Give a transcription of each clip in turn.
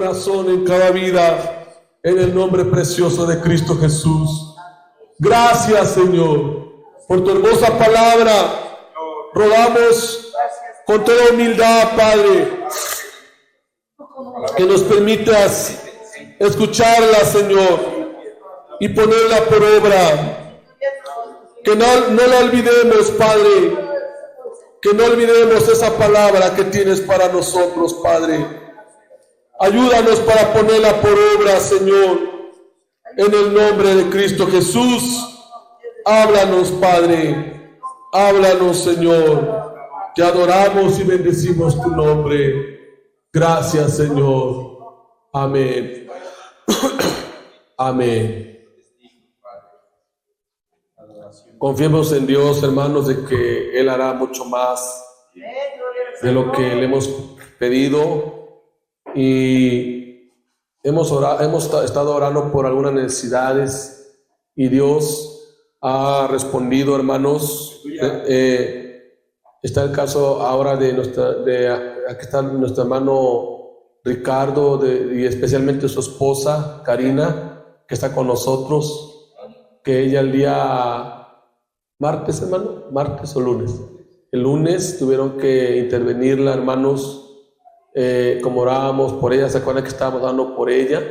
corazón, en cada vida, en el nombre precioso de Cristo Jesús. Gracias, Señor, por tu hermosa palabra. Rogamos con toda humildad, Padre, que nos permitas escucharla, Señor, y ponerla por obra. Que no la olvidemos, Padre, que no olvidemos esa palabra que tienes para nosotros, Padre. Ayúdanos para ponerla por obra, Señor, en el nombre de Cristo Jesús. Háblanos, Padre, háblanos, Señor. Te adoramos y bendecimos tu nombre. Gracias, Señor. Amén. Amén. Confiemos en Dios, hermanos, de que Él hará mucho más de lo que le hemos pedido, y hemos estado orando por algunas necesidades y Dios ha respondido, hermanos. Está el caso ahora aquí está nuestro hermano Ricardo y especialmente su esposa Karina, que está con nosotros, que ella el día martes, hermano, martes o lunes. El lunes tuvieron que intervenirla, hermanos, como orábamos por ella. ¿Se acuerdan que estábamos orando por ella?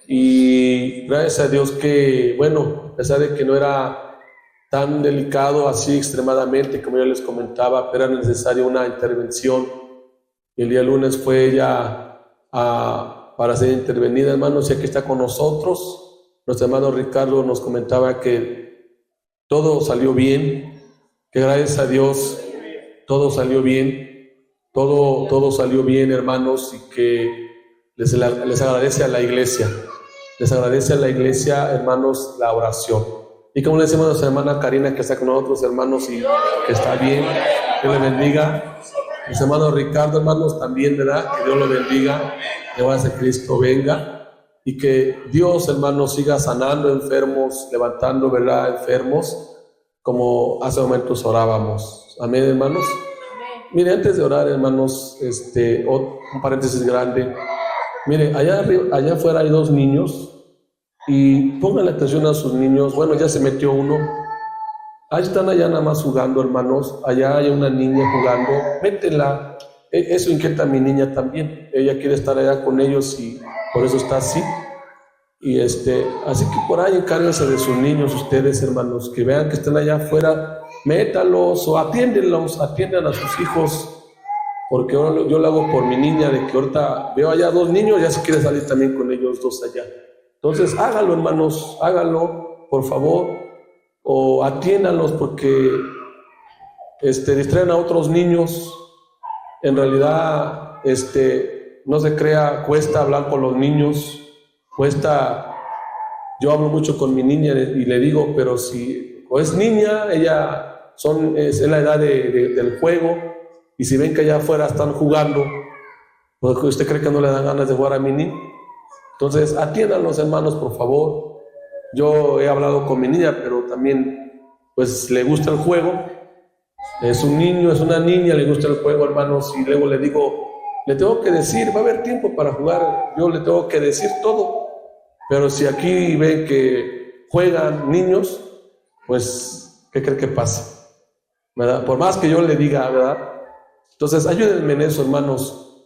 Y gracias a Dios que, bueno, a pesar de que no era tan delicado así extremadamente, como yo les comentaba, pero era necesaria una intervención. Y el día lunes fue ella para ser intervenida, hermanos, y aquí está con nosotros. Nuestro hermano Ricardo nos comentaba que todo salió bien, que gracias a Dios todo salió bien, todo salió bien, hermanos, y que les agradece a la iglesia, hermanos, la oración. Y como le decimos a nuestra hermana Karina, que está con nosotros, hermanos, y que está bien, que le bendiga. Nuestro hermano Ricardo, hermanos, también, ¿verdad? Que Dios lo bendiga, que va a ser Cristo venga. Y que Dios, hermanos, siga sanando enfermos, levantando, ¿verdad?, enfermos, como hace momentos orábamos. Amén, hermanos. Mire, antes de orar, hermanos, un paréntesis grande. Mire, allá afuera hay 2 niños, y pónganle atención a sus niños. Bueno, ya se metió uno. Ahí están allá nada más jugando, hermanos. Allá hay una niña jugando. Métela. Eso inquieta a mi niña también. Ella quiere estar allá con ellos y por eso está así. Y así que por ahí encárguense de sus niños ustedes, hermanos, que vean que están allá afuera, métalos o atiendan a sus hijos, porque yo lo hago por mi niña, de que ahorita veo allá 2 niños, ya se quiere salir también con ellos 2 allá. Entonces háganlo, hermanos, háganlo, por favor, o atiéndanlos, porque distraen a otros niños. En realidad, no se crea, cuesta hablar con los niños. Yo hablo mucho con mi niña y le digo, pero si o es niña, ella es la edad del juego, y si ven que allá afuera están jugando, pues usted cree que no le dan ganas de jugar a mi niña. Entonces atiendan los hermanos, por favor. Yo he hablado con mi niña, pero también pues le gusta el juego. Es un niño, es una niña, le gusta el juego, hermanos, y luego le digo, le tengo que decir, va a haber tiempo para jugar, yo le tengo que decir todo. Pero si aquí ven que juegan niños, pues, ¿qué cree que pasa? ¿Verdad? Por más que yo le diga, ¿verdad? Entonces, ayúdenme en eso, hermanos.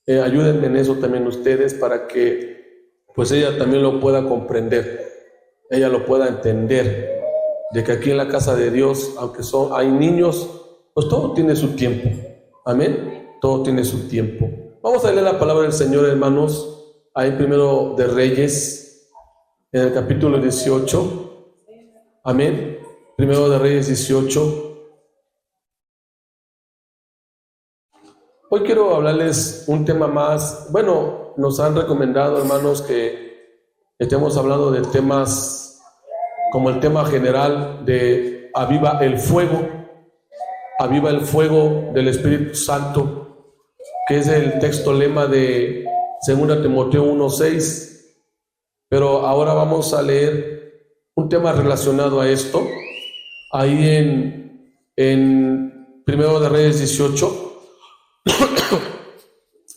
Ayúdenme en eso también ustedes, para que, pues, ella también lo pueda comprender. Ella lo pueda entender. De que aquí en la casa de Dios, aunque hay niños, pues todo tiene su tiempo. Amén. Todo tiene su tiempo. Vamos a leer la palabra del Señor, hermanos. Ahí Primero de Reyes, en el capítulo 18. Amén. Primero de Reyes 18. Hoy quiero hablarles un tema más. Bueno, nos han recomendado, hermanos, que estemos hablando de temas como el tema general de aviva el fuego del Espíritu Santo, que es el texto lema de 2 Timoteo 1:6. Pero ahora vamos a leer un tema relacionado a esto, ahí en Primero de Reyes 18.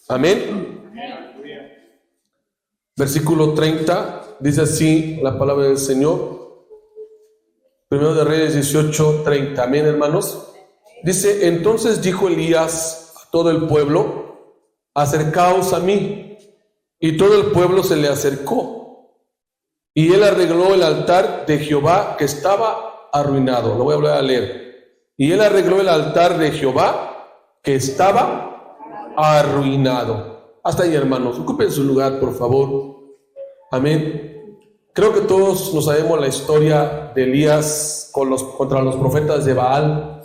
Amén. versículo 30, dice así la palabra del Señor. Primero de Reyes 18:30. Amén, hermanos. Dice: entonces dijo Elías a todo el pueblo: acercaos a mí. Y todo el pueblo se le acercó. Y él arregló el altar de Jehová que estaba arruinado. Lo voy a volver a leer. Y él arregló el altar de Jehová que estaba arruinado. Hasta ahí, hermanos. Ocupen su lugar, por favor. Amén. Creo que todos nos sabemos la historia de Elías contra los profetas de Baal.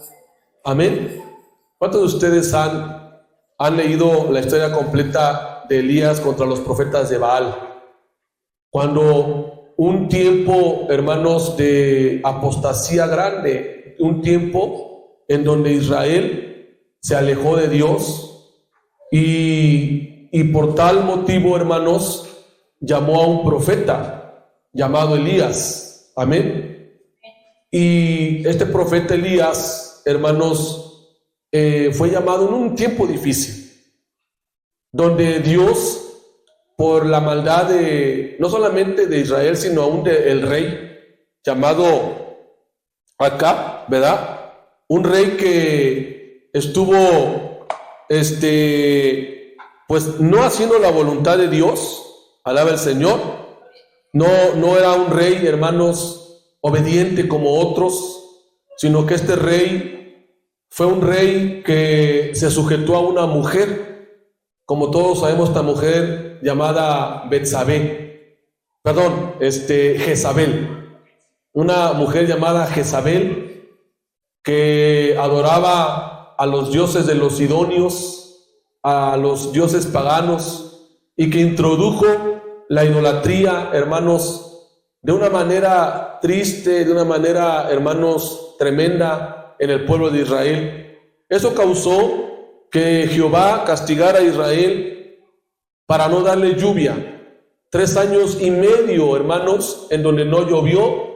Amén. ¿Cuántos de ustedes han leído la historia completa de Elías contra los profetas de Baal? Cuando un tiempo, hermanos, de apostasía grande, un tiempo en donde Israel se alejó de Dios y por tal motivo, hermanos, llamó a un profeta llamado Elías. Amén. Y este profeta Elías, hermanos, fue llamado en un tiempo difícil, donde Dios, por la maldad no solamente de Israel, sino aún del rey llamado Acab, ¿verdad? Un rey que estuvo, pues no haciendo la voluntad de Dios, alaba el Señor. No era un rey, hermanos, obediente como otros, sino que este rey fue un rey que se sujetó a una mujer. Como todos sabemos, esta mujer llamada Jezabel, una mujer llamada Jezabel que adoraba a los dioses de los sidonios, a los dioses paganos, y que introdujo la idolatría, hermanos, de una manera triste, de una manera, hermanos, tremenda en el pueblo de Israel. Eso causó que Jehová castigara a Israel para no darle lluvia. 3 años y medio, hermanos, en donde no llovió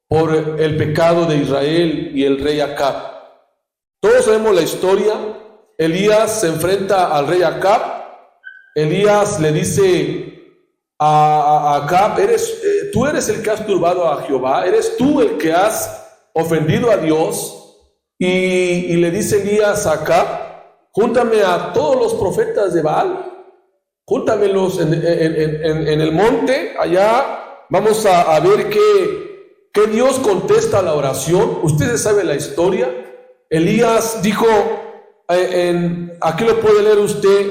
por el pecado de Israel y el rey Acab. Todos sabemos la historia. Elías se enfrenta al rey Acab. Elías le dice a Acab: tú eres el que has turbado a Jehová, eres tú el que has ofendido a Dios. Y le dice Elías a Acab: júntame a todos los profetas de Baal, júntamelos en el monte, allá vamos a ver que Dios contesta la oración. Ustedes saben la historia. Elías dijo, aquí lo puede leer usted,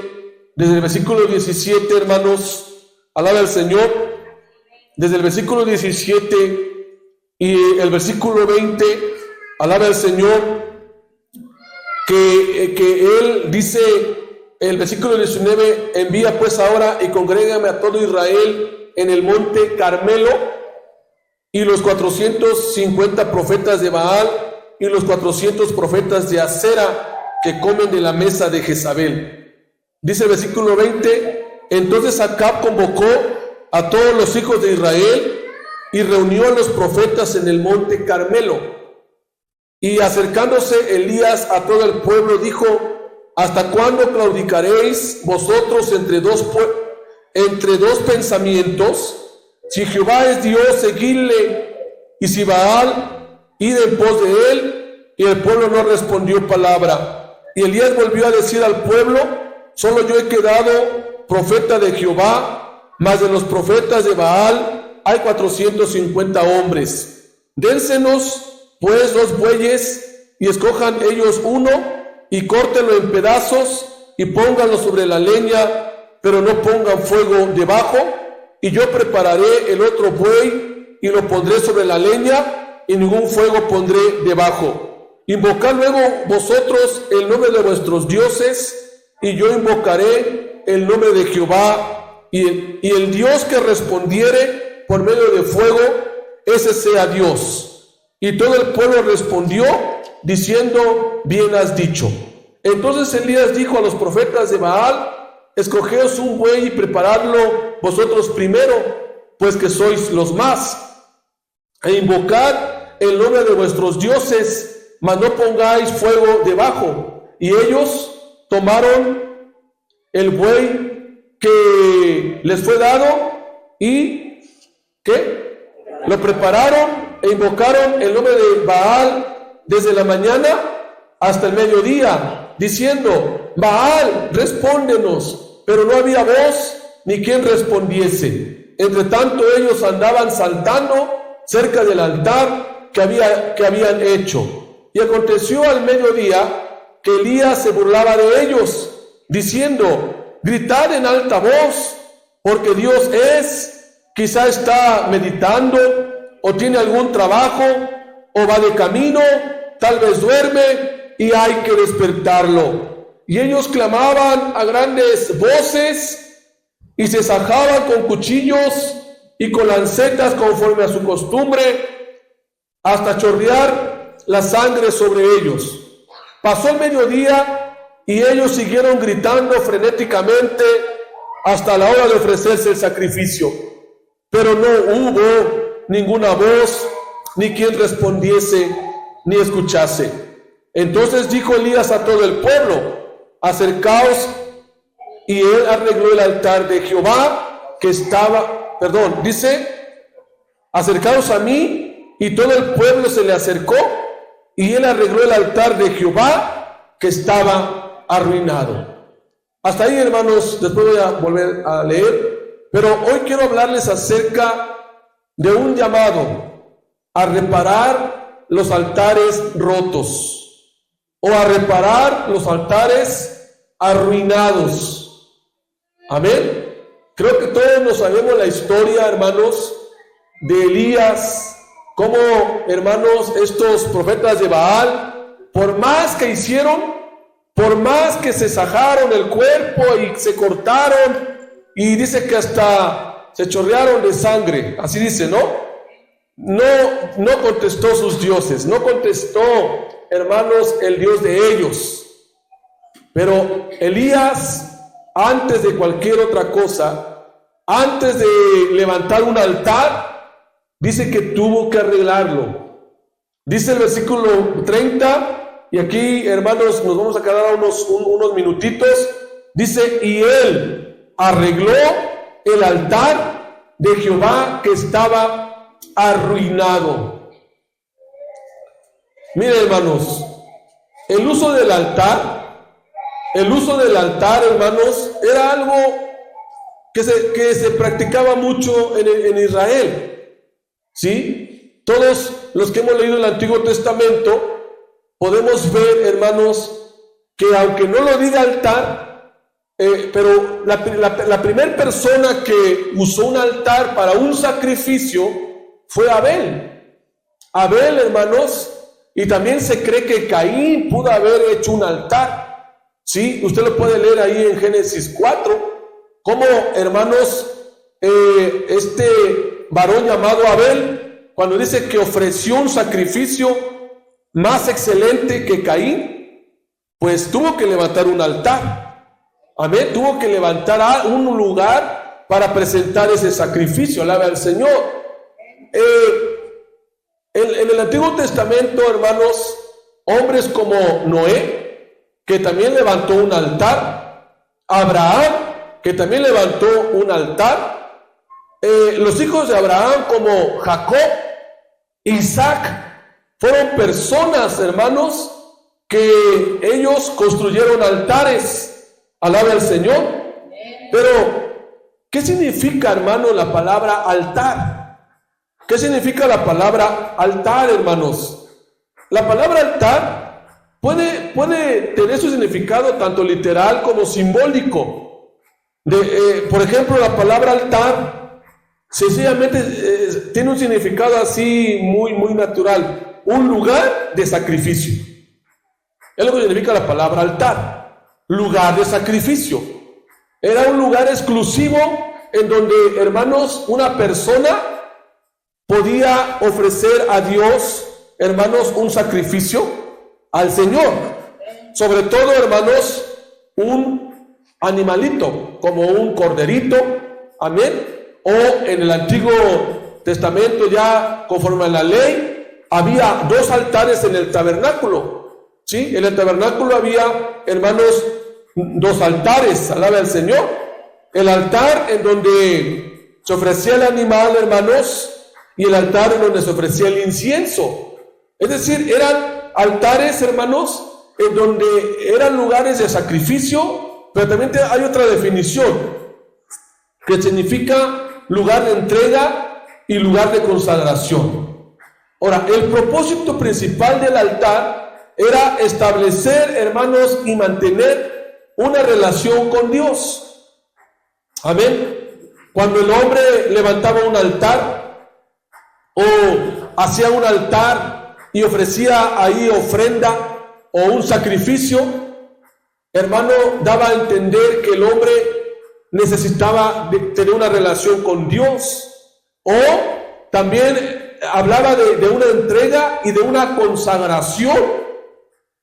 desde el versículo 17, hermanos, alaba al Señor, desde el versículo 17 y el versículo 20, alaba al Señor. Que él dice, el versículo 19: envía pues ahora y congrégame a todo Israel en el monte Carmelo, y los 450 profetas de Baal y los 400 profetas de Acera que comen de la mesa de Jezabel. Dice el versículo 20: entonces Acab convocó a todos los hijos de Israel y reunió a los profetas en el monte Carmelo. Y acercándose Elías a todo el pueblo, dijo: ¿hasta cuándo claudicaréis vosotros entre dos pensamientos? Si Jehová es Dios, seguidle, y si Baal, id en pos de él. Y el pueblo no respondió palabra. Y Elías volvió a decir al pueblo: solo yo he quedado profeta de Jehová, mas de los profetas de Baal hay 450 hombres. Dénsenos pues 2 bueyes, y escojan ellos uno, y córtenlo en pedazos, y pónganlo sobre la leña, pero no pongan fuego debajo, y yo prepararé el otro buey, y lo pondré sobre la leña, y ningún fuego pondré debajo. Invocad luego vosotros el nombre de vuestros dioses, y yo invocaré el nombre de Jehová, y el Dios que respondiere por medio de fuego, ese sea Dios. Y todo el pueblo respondió diciendo: bien has dicho. Entonces Elías dijo a los profetas de Baal: escogeos un buey y preparadlo vosotros primero, pues que sois los más, e invocad el nombre de vuestros dioses, mas no pongáis fuego debajo. Y ellos tomaron el buey que les fue dado y ¿qué? Lo prepararon e invocaron el nombre de Baal desde la mañana hasta el mediodía, diciendo: Baal, respóndenos. Pero no había voz ni quien respondiese. Entre tanto ellos andaban saltando cerca del altar que habían hecho. Y aconteció al mediodía que Elías se burlaba de ellos, diciendo: gritad en alta voz, porque Dios quizá está meditando, o tiene algún trabajo, o va de camino, tal vez duerme, y hay que despertarlo. Y ellos clamaban a grandes voces, y se sajaban con cuchillos y con lancetas conforme a su costumbre, hasta chorrear la sangre sobre ellos. Pasó el mediodía, y ellos siguieron gritando frenéticamente hasta la hora de ofrecerse el sacrificio. Pero no hubo ninguna voz, ni quien respondiese, ni escuchase. Entonces dijo Elías a todo el pueblo: acercaos. Y él arregló el altar de Jehová que estaba, acercaos a mí, y todo el pueblo se le acercó, y él arregló el altar de Jehová que estaba arruinado. Hasta ahí, hermanos, después voy a volver a leer, pero hoy quiero hablarles acerca de un llamado a reparar los altares rotos, o a reparar los altares arruinados. Amén. Creo que todos nos sabemos la historia, hermanos, de Elías, como, hermanos, estos profetas de Baal, por más que hicieron, por más que se sajaron el cuerpo y se cortaron, y dice que hasta se chorrearon de sangre, así dice, ¿no? No contestó sus dioses, no contestó, hermanos, el Dios de ellos. Pero Elías, antes de cualquier otra cosa, antes de levantar un altar, dice que tuvo que arreglarlo. Dice el versículo 30, y aquí, hermanos, nos vamos a quedar unos minutitos. Dice: y él arregló el altar de Jehová que estaba arruinado. Miren, hermanos, el uso del altar, hermanos, era algo que se practicaba mucho en Israel. ¿Sí? Todos los que hemos leído el Antiguo Testamento podemos ver, hermanos, que aunque no lo diga altar, pero la primera persona que usó un altar para un sacrificio fue Abel. Abel, hermanos, y también se cree que Caín pudo haber hecho un altar. Sí, usted lo puede leer ahí en Génesis 4, como, hermanos, este varón llamado Abel, cuando dice que ofreció un sacrificio más excelente que Caín, pues tuvo que levantar un altar. Amén, tuvo que levantar un lugar para presentar ese sacrificio. Alaba al Señor. En el Antiguo Testamento, hermanos, hombres como Noé, que también levantó un altar, Abraham, que también levantó un altar, los hijos de Abraham como Jacob, Isaac, fueron personas, hermanos, que ellos construyeron altares. Alabe al Señor. Pero, ¿qué significa, hermano, la palabra altar? ¿Qué significa la palabra altar, hermanos? La palabra altar puede tener su significado tanto literal como simbólico. Por ejemplo, la palabra altar sencillamente tiene un significado así muy natural: un lugar de sacrificio. Es lo que significa la palabra altar, lugar de sacrificio. Era un lugar exclusivo en donde, hermanos, una persona podía ofrecer a Dios, hermanos, un sacrificio al Señor. Sobre todo, hermanos, un animalito, como un corderito, amén. O en el Antiguo Testamento, ya conforme a la ley, había 2 altares en el tabernáculo. ¿Sí? En el tabernáculo había, hermanos, 2 altares. Alaba al Señor. El altar en donde se ofrecía el animal, hermanos, y el altar en donde se ofrecía el incienso. Es decir, eran altares, hermanos, en donde eran lugares de sacrificio, pero también hay otra definición, que significa lugar de entrega y lugar de consagración. Ahora, el propósito principal del altar era establecer, hermanos, y mantener una relación con Dios. Amén. Cuando el hombre levantaba un altar o hacía un altar y ofrecía ahí ofrenda o un sacrificio, hermano, daba a entender que el hombre necesitaba tener una relación con Dios, o también hablaba de una entrega y de una consagración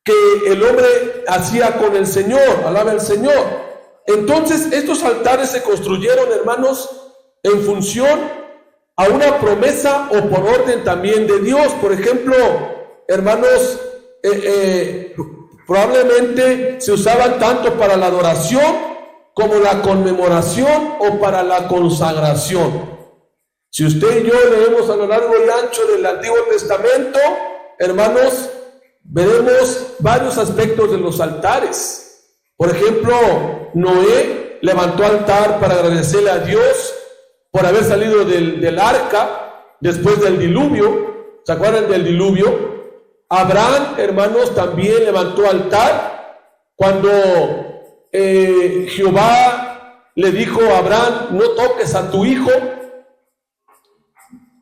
que el hombre hacía con el Señor. Alaba al Señor. Entonces estos altares se construyeron, hermanos, en función a una promesa o por orden también de Dios. Por ejemplo, hermanos, probablemente se usaban tanto para la adoración como la conmemoración o para la consagración. Si usted y yo leemos a lo largo y ancho del Antiguo Testamento, hermanos, veremos varios aspectos de los altares. Por ejemplo, Noé levantó altar para agradecerle a Dios por haber salido del arca después del diluvio. ¿Se acuerdan del diluvio? Abraham, hermanos, también levantó altar cuando Jehová le dijo a Abraham: no toques a tu hijo,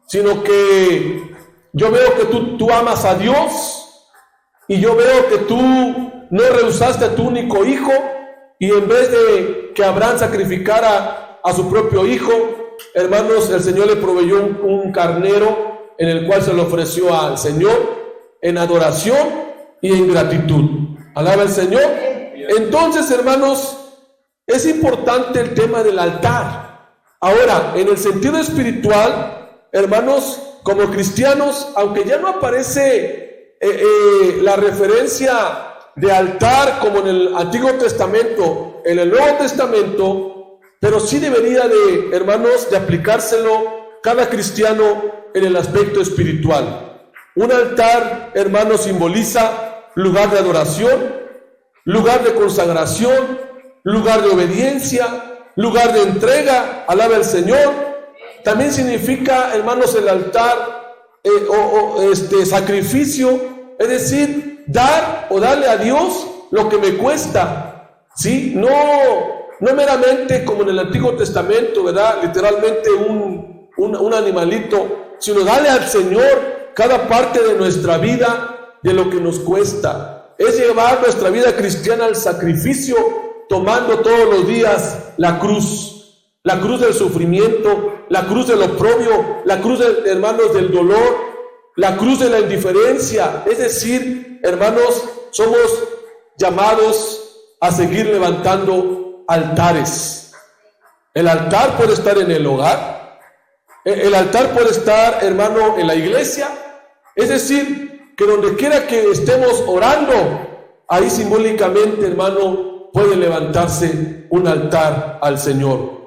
sino que yo veo que tú amas a Dios, y yo veo que tú no rehusaste a tu único hijo, y en vez de que Abraham sacrificara a su propio hijo, hermanos, el Señor le proveyó un carnero en el cual se lo ofreció al Señor en adoración y en gratitud. Alaba al Señor. Entonces, hermanos, es importante el tema del altar. Ahora, en el sentido espiritual, hermanos, como cristianos, aunque ya no aparece la referencia de altar como en el Antiguo Testamento, en el Nuevo Testamento, pero sí debería de, hermanos, de aplicárselo cada cristiano en el aspecto espiritual. Un altar, hermanos, simboliza lugar de adoración, lugar de consagración, lugar de obediencia, lugar de entrega. Alaba al Señor. También significa, hermanos, el altar sacrificio, es decir, dar o darle a Dios lo que me cuesta, ¿sí? No meramente como en el Antiguo Testamento, ¿verdad? Literalmente un animalito, sino darle al Señor cada parte de nuestra vida de lo que nos cuesta. Es llevar nuestra vida cristiana al sacrificio, tomando todos los días la cruz del sufrimiento, la cruz del oprobio, la cruz, hermanos, del dolor, la cruz de la indiferencia. Es decir, hermanos, somos llamados a seguir levantando altares. El altar puede estar en el hogar, el altar puede estar, hermano, en la iglesia. Es decir, que donde quiera que estemos orando, ahí simbólicamente, hermano, puede levantarse un altar al Señor.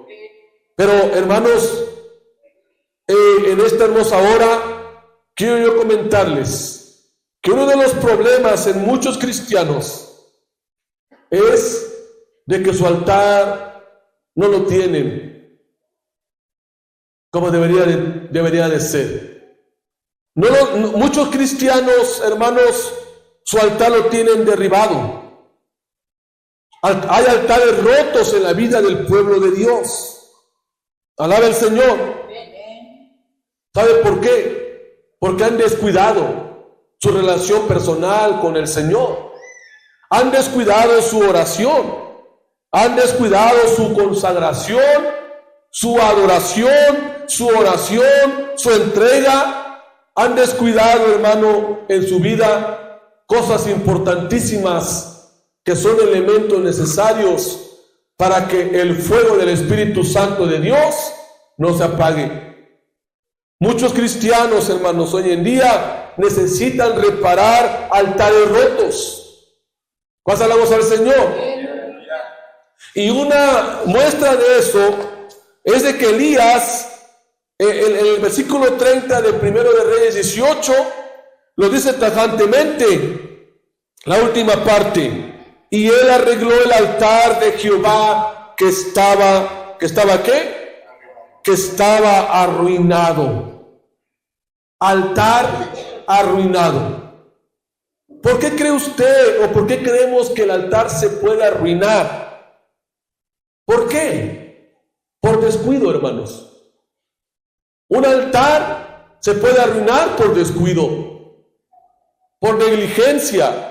Pero, hermanos, en esta hermosa hora quiero yo comentarles que uno de los problemas en muchos cristianos es de que su altar no lo tienen como debería de ser. Muchos cristianos, hermanos, su altar lo tienen derribado. Hay altares rotos en la vida del pueblo de Dios. Alaba al Señor. ¿Sabe por qué? Porque han descuidado su relación personal con el Señor. Han descuidado su oración. Han descuidado su consagración, su adoración, su oración, su entrega. Han descuidado, hermano, en su vida cosas importantísimas que son elementos necesarios para que el fuego del Espíritu Santo de Dios no se apague. Muchos cristianos, hermanos, hoy en día necesitan reparar altares rotos. Pásala voz al Señor. Y una muestra de eso es de que Elías, en el versículo 30 de Primero de Reyes 18, lo dice tajantemente, la última parte, y él arregló el altar de Jehová que estaba ¿qué? Que estaba arruinado. Altar arruinado. ¿Por qué cree usted o por qué creemos que el altar se puede arruinar? ¿Por qué? Por descuido, hermanos. Un altar se puede arruinar por descuido, por negligencia.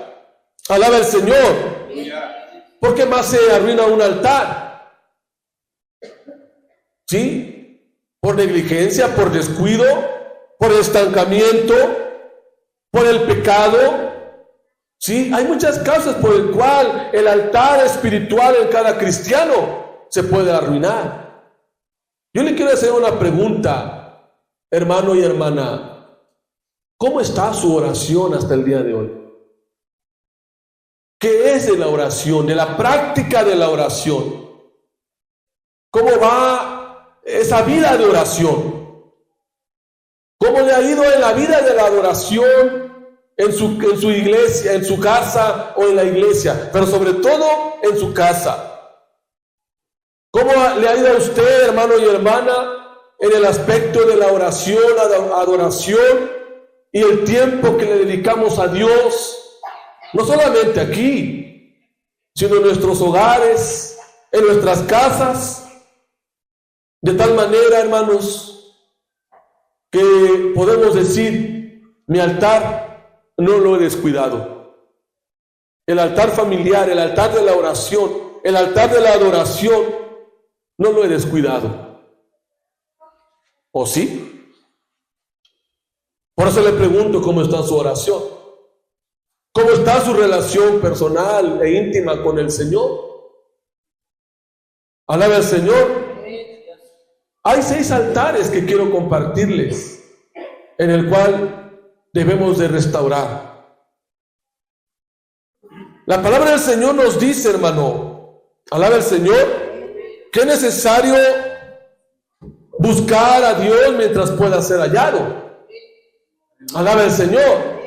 Alaba al Señor. ¿Por qué más se arruina un altar? ¿Sí? Por negligencia, por descuido, por estancamiento, por el pecado. ¿Sí? Hay muchas causas por el cual el altar espiritual en cada cristiano se puede arruinar. Yo le quiero hacer una pregunta, hermano y hermana. ¿Cómo está su oración hasta el día de hoy? ¿Qué es de la oración, de la práctica de la oración? ¿Cómo va esa vida de oración? ¿Cómo le ha ido en la vida de la adoración en su iglesia, en su casa o en la iglesia? Pero sobre todo en su casa. ¿Cómo le ha ido a usted, hermano y hermana, en el aspecto de la oración, adoración y el tiempo que le dedicamos a Dios? No solamente aquí, sino en nuestros hogares, en nuestras casas. De tal manera, hermanos, que podemos decir, mi altar no lo he descuidado. El altar familiar, el altar de la oración, el altar de la adoración, no lo he descuidado. ¿O sí? Por eso le pregunto cómo está su oración. ¿Cómo está su relación personal e íntima con el Señor? Alaba al Señor. Hay 6 altares que quiero compartirles, en el cual debemos de restaurar. La palabra del Señor nos dice, hermano, alaba al Señor, que es necesario buscar a Dios mientras pueda ser hallado. Alaba al Señor.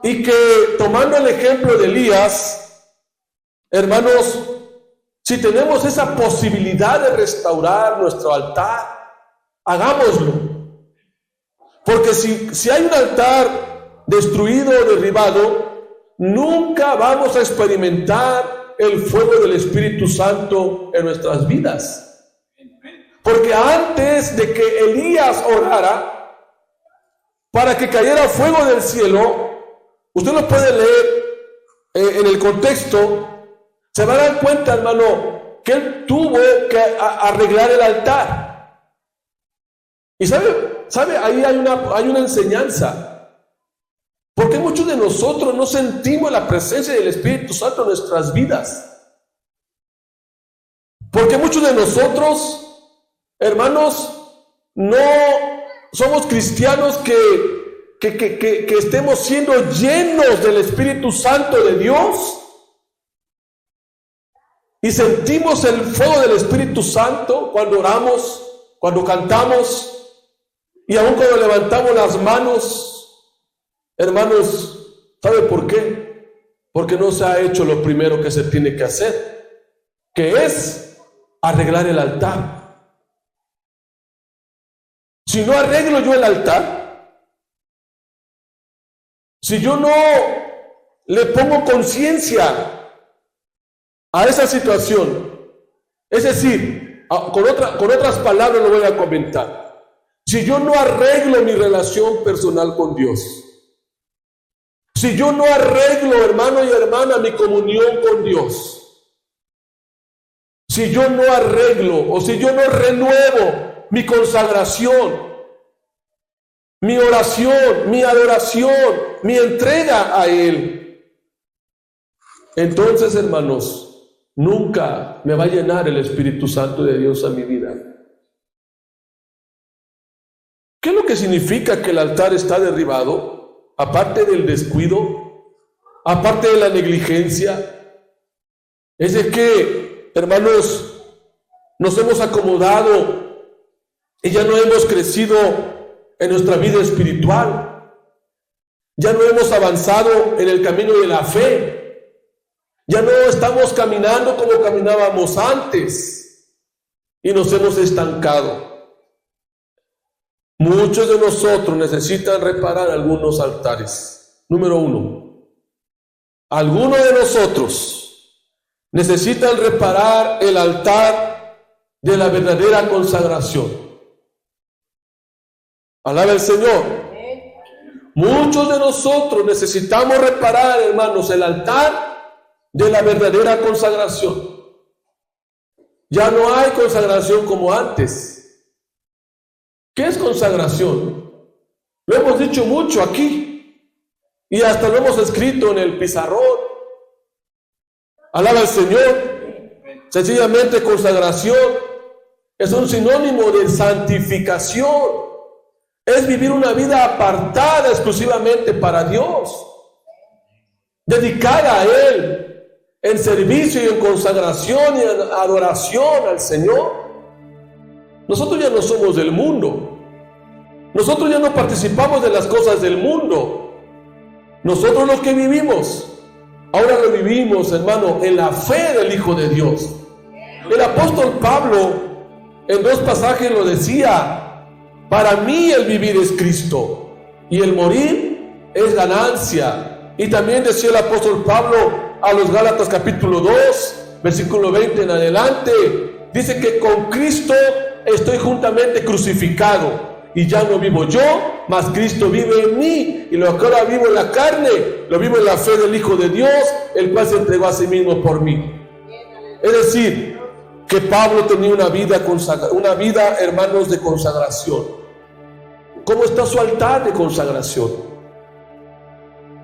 Y que tomando el ejemplo de Elías, hermanos, si tenemos esa posibilidad de restaurar nuestro altar, hagámoslo. Porque si hay un altar destruido o derribado, nunca vamos a experimentar el fuego del Espíritu Santo en nuestras vidas. Porque antes de que Elías orara para que cayera fuego del cielo, usted lo puede leer en el contexto, se va a dar cuenta, hermano, que él tuvo que arreglar el altar. Y sabe, ahí hay una enseñanza. Porque muchos de nosotros no sentimos la presencia del Espíritu Santo en nuestras vidas. Porque muchos de nosotros, hermanos, no somos cristianos que estemos siendo llenos del Espíritu Santo de Dios y sentimos el fuego del Espíritu Santo cuando oramos, cuando cantamos y aún cuando levantamos las manos. Hermanos, ¿sabe por qué? Porque no se ha hecho lo primero que se tiene que hacer, que es arreglar el altar. Si no arreglo yo el altar, si yo no le pongo conciencia a esa situación, es decir, con otras palabras lo voy a comentar. Si yo no arreglo mi relación personal con Dios, si yo no arreglo, hermano y hermana, mi comunión con Dios, si yo no arreglo o si yo no renuevo mi consagración, mi oración, mi adoración, mi entrega a Él, entonces, hermanos, nunca me va a llenar el Espíritu Santo de Dios a mi vida. ¿Qué es lo que significa que el altar está derribado? Aparte del descuido, aparte de la negligencia, es de que, hermanos, nos hemos acomodado y ya no hemos crecido en nuestra vida espiritual. Ya no hemos avanzado en el camino de la fe. Ya no estamos caminando como caminábamos antes y nos hemos estancado. Muchos de nosotros necesitan reparar algunos altares. Número 1, algunos de nosotros necesitan reparar el altar de la verdadera consagración. Alaba al Señor. Muchos de nosotros necesitamos reparar, hermanos, el altar de la verdadera consagración. Ya no hay consagración como antes. ¿Qué es consagración? Lo hemos dicho mucho aquí y hasta lo hemos escrito en el pizarrón. Alaba al Señor. Sencillamente consagración es un sinónimo de santificación. Es vivir una vida apartada exclusivamente para Dios, dedicada a Él, en servicio y en consagración y en adoración al Señor. Nosotros ya no somos del mundo. Nosotros ya no participamos de las cosas del mundo. Nosotros los que vivimos, ahora lo vivimos, hermano, en la fe del Hijo de Dios. El apóstol Pablo en 2 pasajes lo decía: para mí el vivir es Cristo y el morir es ganancia. Y también decía el apóstol Pablo a los Gálatas capítulo 2, versículo 20 en adelante, dice que con Cristo estoy juntamente crucificado y ya no vivo yo, mas Cristo vive en mí, y lo que ahora vivo en la carne, lo vivo en la fe del Hijo de Dios, el cual se entregó a sí mismo por mí. Es decir, que Pablo tenía una vida, hermanos, de consagración. ¿Cómo está su altar de consagración?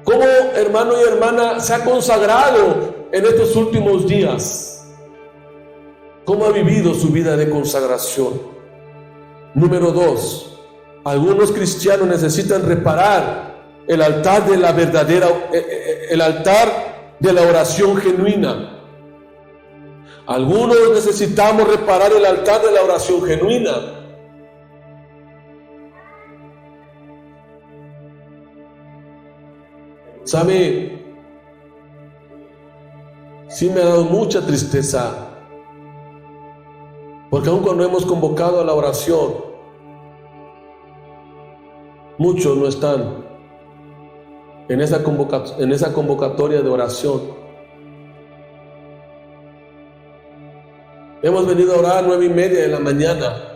¿Cómo, hermano y hermana, se ha consagrado en estos últimos días? ¿Cómo ha vivido su vida de consagración? Número 2, algunos cristianos necesitan reparar el altar de la verdadera, el altar de la oración genuina. Algunos necesitamos reparar el altar de la oración genuina. ¿Sabe? Sí me ha dado mucha tristeza, porque aun cuando hemos convocado a la oración, muchos no están en esa convocatoria de oración. Hemos venido a orar 9:30 de la mañana.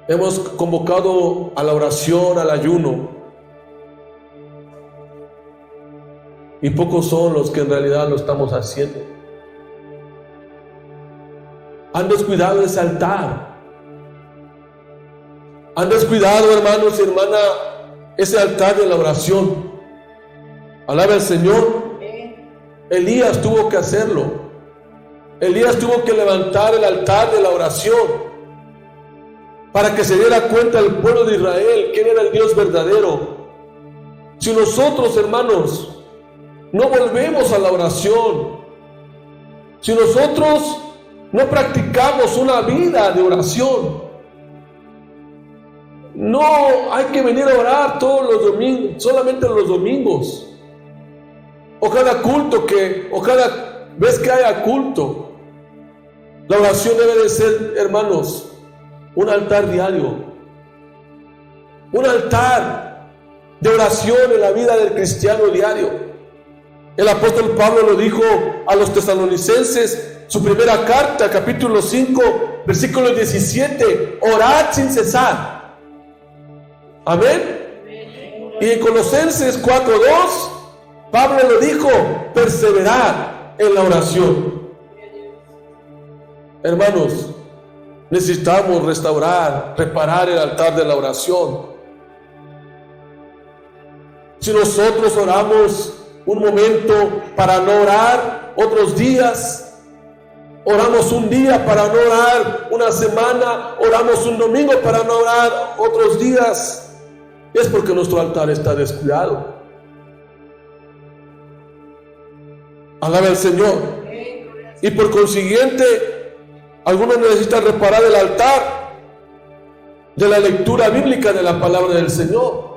Hemos convocado a la oración, al ayuno. Y pocos son los que en realidad lo estamos haciendo. Han descuidado ese altar. Han descuidado, hermanos y hermanas, ese altar de la oración. Alaba al Señor. Elías tuvo que hacerlo. Elías tuvo que levantar el altar de la oración para que se diera cuenta el pueblo de Israel quién era el Dios verdadero. Si nosotros, hermanos, no volvemos a la oración, si nosotros no practicamos una vida de oración, no hay que venir a orar todos los domingos, solamente los domingos, o cada culto o cada vez que haya culto. La oración debe de ser, hermanos, un altar diario, un altar de oración en la vida del cristiano diario. El apóstol Pablo lo dijo a los tesalonicenses, su primera carta, capítulo 5, versículo 17: orad sin cesar. Amén. Y en Colosenses 4:2, Pablo lo dijo: perseverad en la oración. Hermanos, necesitamos reparar el altar de la oración. Si nosotros oramos un momento para no orar, otros días, oramos un día para no orar, una semana, oramos un domingo para no orar, otros días, es porque nuestro altar está descuidado. Alaba al Señor. Y por consiguiente, algunos necesitan reparar el altar de la lectura bíblica de la palabra del Señor.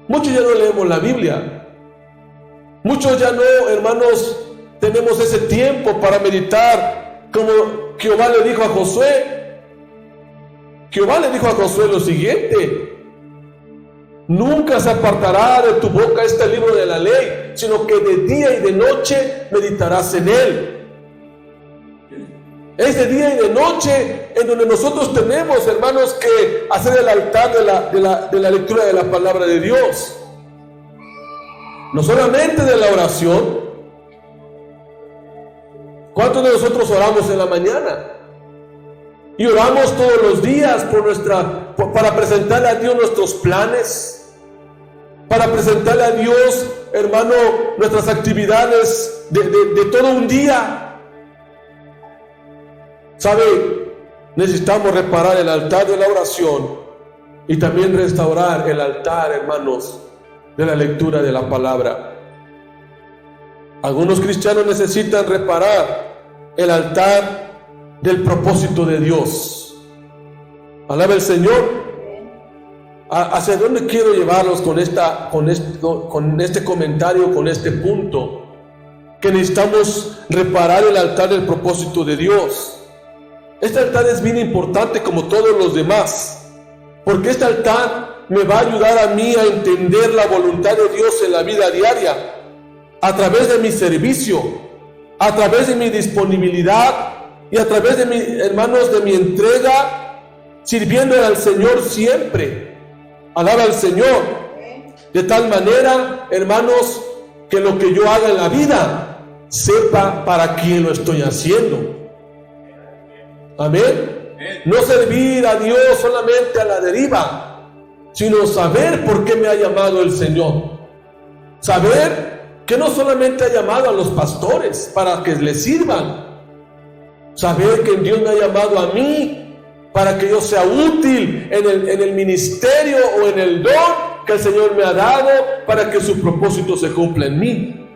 Muchos ya no leemos la Biblia. Muchos ya no, hermanos, tenemos ese tiempo para meditar, como Jehová le dijo a Josué. Jehová le dijo a Josué lo siguiente: nunca se apartará de tu boca este libro de la ley, sino que de día y de noche meditarás en él. Es de día y de noche en donde nosotros tenemos, hermanos, que hacer el altar de la lectura de la palabra de Dios. No solamente de la oración. ¿Cuántos de nosotros oramos en la mañana? Y oramos todos los días para presentarle a Dios nuestros planes, para presentarle a Dios, hermano, nuestras actividades de todo un día. ¿Sabe? Necesitamos reparar el altar de la oración y también restaurar el altar, hermanos, de la lectura de la palabra. Algunos cristianos necesitan reparar el altar del propósito de Dios. Alaba el Señor. ¿Hacia dónde quiero llevarlos con este comentario, con este punto? Que necesitamos reparar el altar del propósito de Dios. Este altar es bien importante como todos los demás, porque este altar me va a ayudar a mí a entender la voluntad de Dios en la vida diaria, a través de mi servicio, a través de mi disponibilidad y a través de hermanos, de mi entrega, sirviendo al Señor siempre. Alaba al Señor, de tal manera, hermanos, que lo que yo haga en la vida, sepa para quién lo estoy haciendo. Amén. No servir a Dios solamente a la deriva, sino saber por qué me ha llamado el Señor. Saber que no solamente ha llamado a los pastores para que les sirvan. Saber que Dios me ha llamado a mí para que yo sea útil en el ministerio o en el don que el Señor me ha dado para que su propósito se cumpla en mí.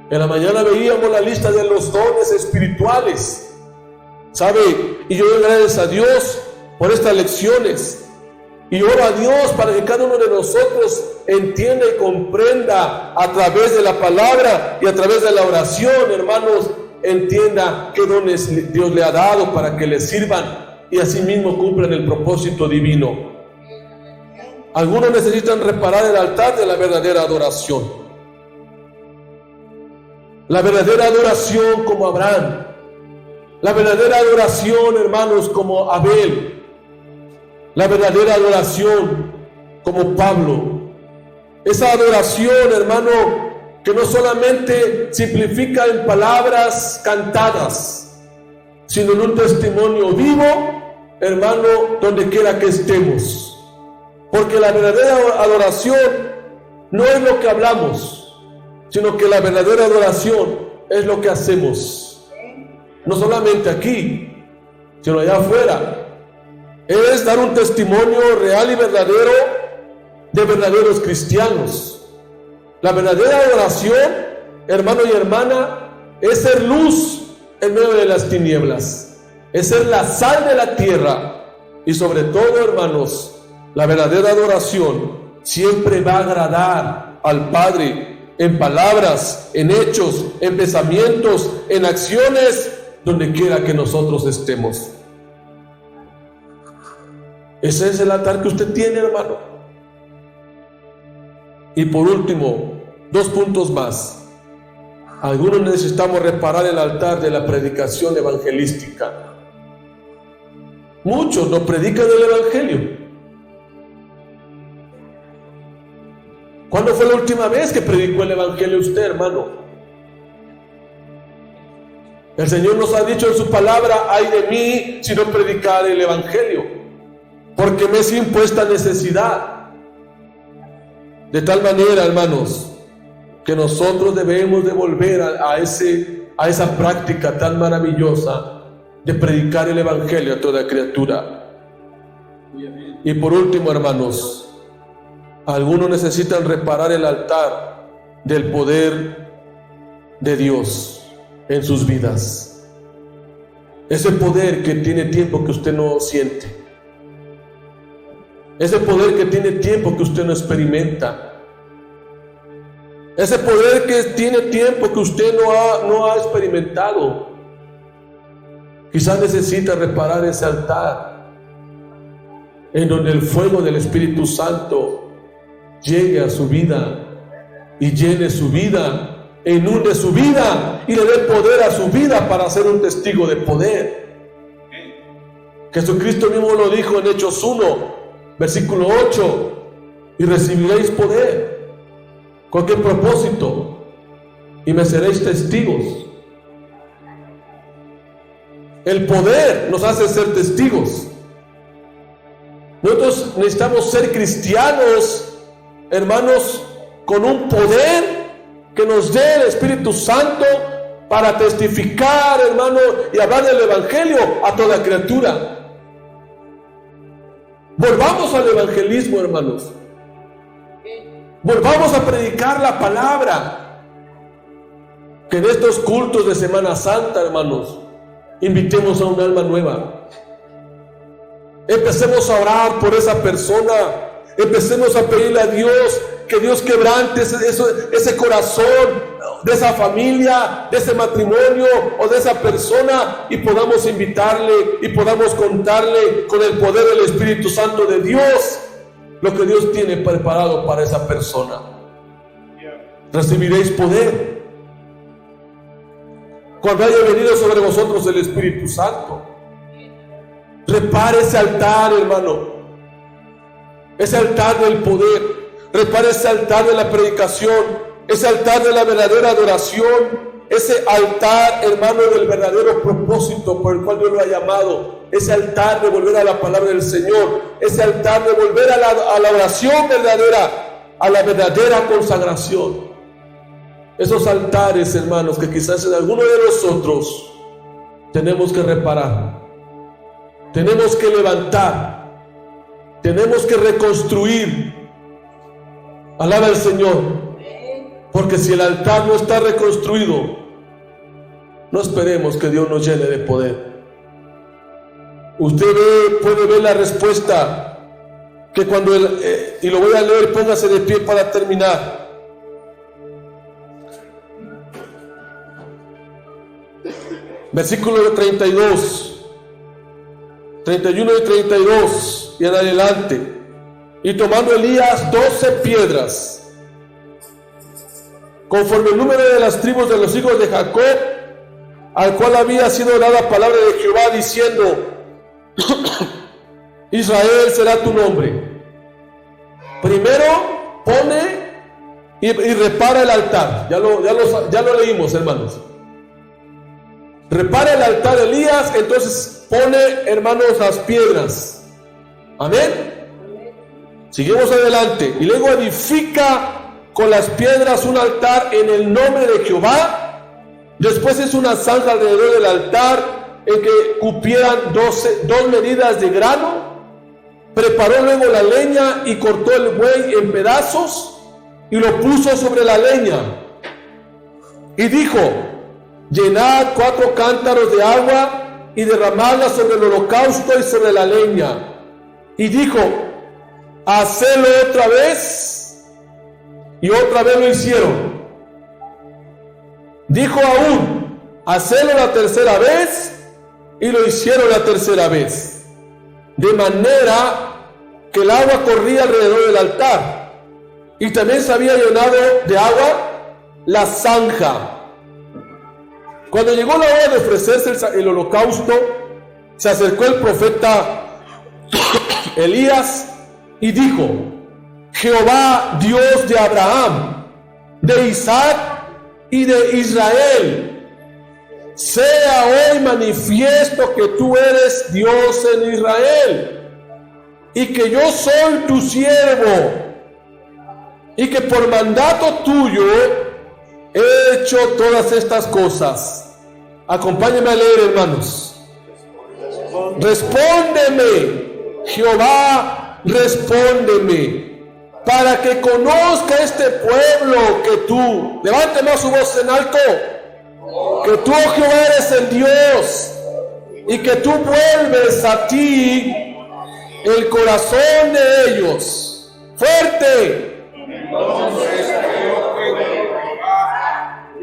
En la mañana veíamos la lista de los dones espirituales. ¿Sabe? Y yo doy gracias a Dios por estas lecciones. Y oro a Dios para que cada uno de nosotros entienda y comprenda a través de la palabra y a través de la oración, hermanos, entienda qué dones Dios le ha dado para que le sirvan y asimismo cumplan el propósito divino. Algunos necesitan reparar el altar de la verdadera adoración. La verdadera adoración como Abraham. La verdadera adoración, hermanos, como Abel. La verdadera adoración como Pablo. Esa adoración, hermano, que no solamente simplifica en palabras cantadas, sino en un testimonio vivo, hermano, donde quiera que estemos. Porque la verdadera adoración no es lo que hablamos, sino que la verdadera adoración es lo que hacemos. No solamente aquí, sino allá afuera. Es dar un testimonio real y verdadero de verdaderos cristianos. La verdadera adoración, hermano y hermana, es ser luz en medio de las tinieblas. Es ser la sal de la tierra. Y sobre todo, hermanos, la verdadera adoración siempre va a agradar al Padre en palabras, en hechos, en pensamientos, en acciones, donde quiera que nosotros estemos. Ese es el altar que usted tiene, hermano. Y por último, 2 puntos más. Algunos necesitamos reparar el altar de la predicación evangelística. Muchos no predican el evangelio. ¿Cuándo fue la última vez que predicó el evangelio usted, hermano? El Señor nos ha dicho en su palabra: ay de mí si no predicar el evangelio, porque me es impuesta necesidad. De tal manera, hermanos, que nosotros debemos de volver a esa práctica tan maravillosa de predicar el evangelio a toda criatura. Y por último, hermanos, algunos necesitan reparar el altar del poder de Dios. en sus vidas. Ese poder que tiene tiempo que usted no siente. Ese poder que tiene tiempo que usted no experimenta. Ese poder que tiene tiempo que usted no ha experimentado. Quizás necesita reparar ese altar en donde el fuego del Espíritu Santo llegue a su vida y llene su vida, e inunde su vida y le dé poder a su vida para ser un testigo de poder. Jesucristo mismo lo dijo en Hechos 1, versículo 8, y recibiréis poder. ¿Con qué propósito? Y me seréis testigos. El poder nos hace ser testigos. Nosotros necesitamos ser cristianos, hermanos, con un poder que nos dé el Espíritu Santo para testificar, hermano, y hablar del Evangelio a toda criatura. Volvamos al evangelismo, hermanos. Volvamos a predicar la palabra. Que en estos cultos de Semana Santa, hermanos, invitemos a un alma nueva. Empecemos a orar por esa persona. Empecemos a pedirle a Dios que Dios quebrante ese corazón de esa familia, de ese matrimonio o de esa persona, y podamos invitarle y podamos contarle con el poder del Espíritu Santo de Dios lo que Dios tiene preparado para esa persona. Recibiréis poder cuando haya venido sobre vosotros el Espíritu Santo. Repare ese altar, hermano, ese altar del poder. Repare ese altar de la predicación, ese altar de la verdadera adoración, ese altar, hermano, del verdadero propósito por el cual Dios lo ha llamado, ese altar de volver a la palabra del Señor, ese altar de volver a la oración verdadera, a la verdadera consagración. Esos altares, hermanos, que quizás en alguno de nosotros tenemos que reparar, tenemos que levantar, tenemos que reconstruir. Alaba al Señor, porque si el altar no está reconstruido, no esperemos que Dios nos llene de poder. Usted puede ver la respuesta que cuando y lo voy a leer, póngase de pie para terminar. Versículo 32, 31 y 32 y en adelante. Y tomando Elías 12 piedras, conforme el número de las tribus de los hijos de Jacob, al cual había sido dada palabra de Jehová, diciendo: Israel será tu nombre. Primero pone y repara el altar. Ya lo leímos, hermanos. Repara el altar de Elías, entonces pone, hermanos, las piedras. Amén. Seguimos adelante. Y luego edifica con las piedras un altar en el nombre de Jehová. Después es una zanja alrededor del altar en que cupieran 2 medidas de grano. Preparó luego la leña y cortó el buey en pedazos y lo puso sobre la leña. Y dijo: llenad 4 cántaros de agua y derramadla sobre el holocausto y sobre la leña. Y dijo: hacedlo otra vez. Y otra vez lo hicieron. Dijo aún: hacedlo la tercera vez. Y lo hicieron la tercera vez. De manera que el agua corría alrededor del altar. Y también se había llenado de agua la zanja. Cuando llegó la hora de ofrecerse el holocausto, se acercó el profeta Elías y dijo: Jehová, Dios de Abraham, de Isaac y de Israel, sea hoy manifiesto que tú eres Dios en Israel, y que yo soy tu siervo, y que por mandato tuyo he hecho todas estas cosas. Acompáñenme a leer, hermanos. Respóndeme, Jehová, respóndeme, para que conozca este pueblo que tú, levante más su voz en alto, que tú, oh Jehová, eres el Dios y que tú vuelves a ti el corazón de ellos. Fuerte.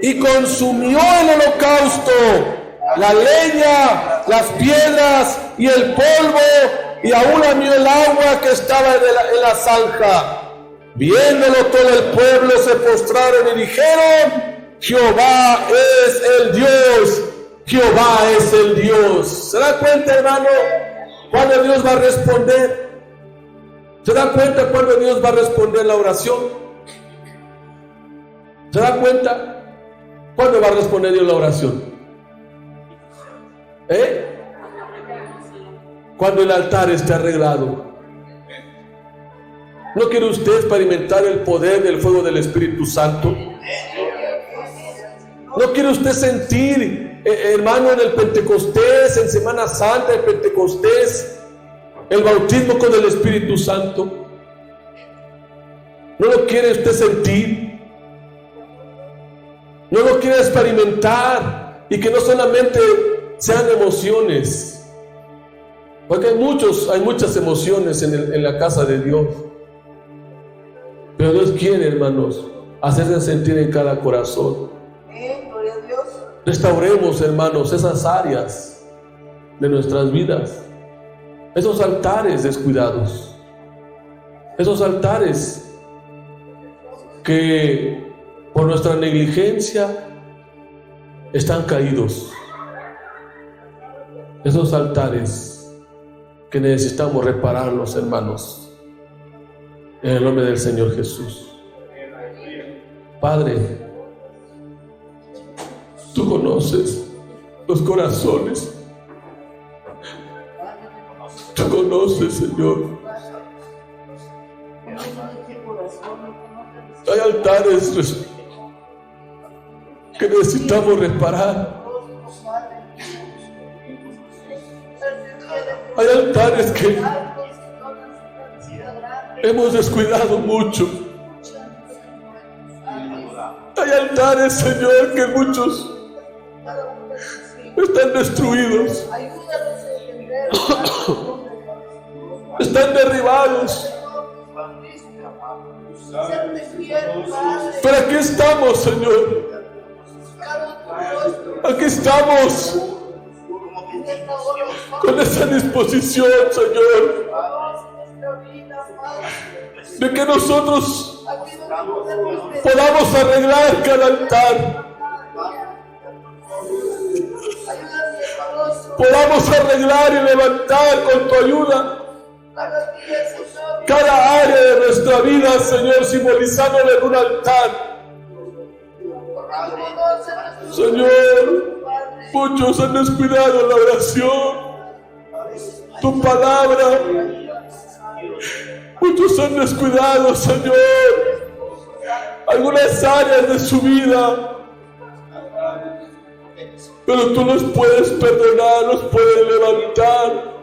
Y consumió el holocausto, la leña, las piedras y el polvo, y aún lamió el agua que estaba en la zanja. Viéndolo todo el pueblo se postraron y dijeron: Jehová es el Dios, Jehová es el Dios. ¿Se da cuenta, hermano, cuando Dios va a responder? ¿Se da cuenta cuando Dios va a responder la oración? ¿Se da cuenta? ¿Cuándo va a responder Dios la oración? Cuando el altar esté arreglado. ¿No quiere usted experimentar el poder del fuego del Espíritu Santo? ¿No quiere usted sentir, hermano, en el Pentecostés, en Semana Santa, en Pentecostés, el bautismo con el Espíritu Santo? ¿No lo quiere usted sentir? ¿No lo quiere experimentar? Y que no solamente sean emociones, porque hay muchas emociones en la casa de Dios, pero Dios quiere, hermanos, hacerse sentir en cada corazón. Gloria a Dios. Restauremos, hermanos, esas áreas de nuestras vidas, esos altares descuidados, esos altares que por nuestra negligencia están caídos, esos altares que necesitamos repararlos, hermanos, en el nombre del Señor Jesús. Padre, tú conoces los corazones, tú conoces, Señor. Hay altares que necesitamos reparar. Hay altares que hemos descuidado mucho. Hay altares, Señor, que muchos están destruidos, están derribados. Pero aquí estamos, Señor. Aquí estamos con esa disposición, Señor, de que nosotros podamos arreglar cada altar, podamos arreglar y levantar con tu ayuda cada área de nuestra vida, Señor, simbolizándole en un altar. Señor, muchos han descuidado la oración, tu palabra. Muchos han descuidado, Señor, algunas áreas de su vida. Pero tú los puedes perdonar, los puedes levantar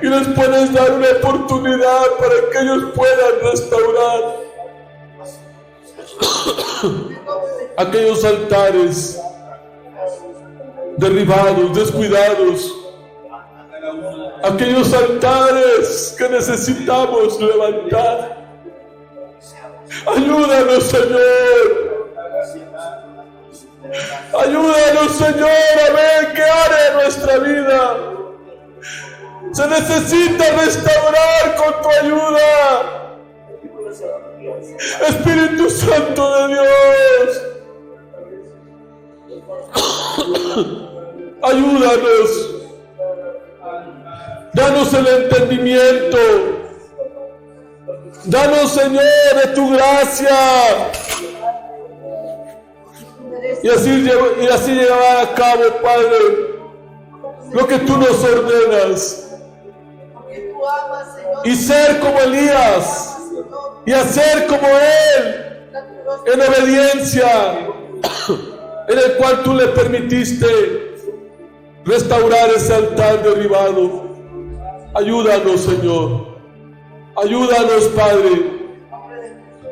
y les puedes dar una oportunidad para que ellos puedan restaurar aquellos altares derribados, descuidados, aquellos altares que necesitamos levantar. Ayúdanos, Señor. Ayúdanos, Señor, a ver qué área de nuestra vida se necesita restaurar con tu ayuda. Espíritu Santo de Dios, ayúdanos. Danos el entendimiento. Danos, Señor, de tu gracia. Y así llevar a cabo, Padre, lo que tú nos ordenas. Y ser como Elías. Y hacer como él. En obediencia. En el cual tú le permitiste restaurar ese altar derribado. Ayúdanos, Señor. Ayúdanos, Padre.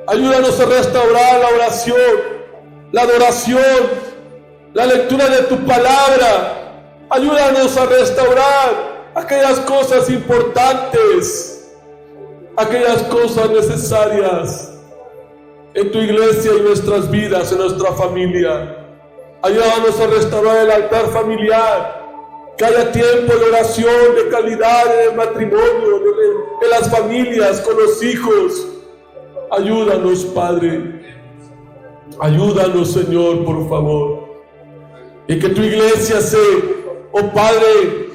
Ayúdanos a restaurar la oración, la adoración, la lectura de tu palabra. Ayúdanos a restaurar aquellas cosas importantes, aquellas cosas necesarias en tu iglesia y en nuestras vidas, en nuestra familia. Ayúdanos a restaurar el altar familiar, que haya tiempo de oración, de calidad en el matrimonio, en las familias, con los hijos. Ayúdanos, Padre. Ayúdanos, Señor, por favor. Y que tu iglesia oh Padre,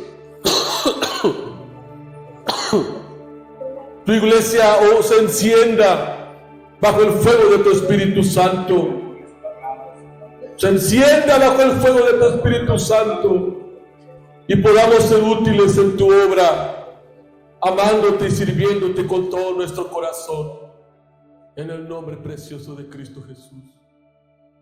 tu iglesia se encienda bajo el fuego de tu Espíritu Santo. Se encienda bajo el fuego de tu Espíritu Santo y podamos ser útiles en tu obra, amándote y sirviéndote con todo nuestro corazón. En el nombre precioso de Cristo Jesús.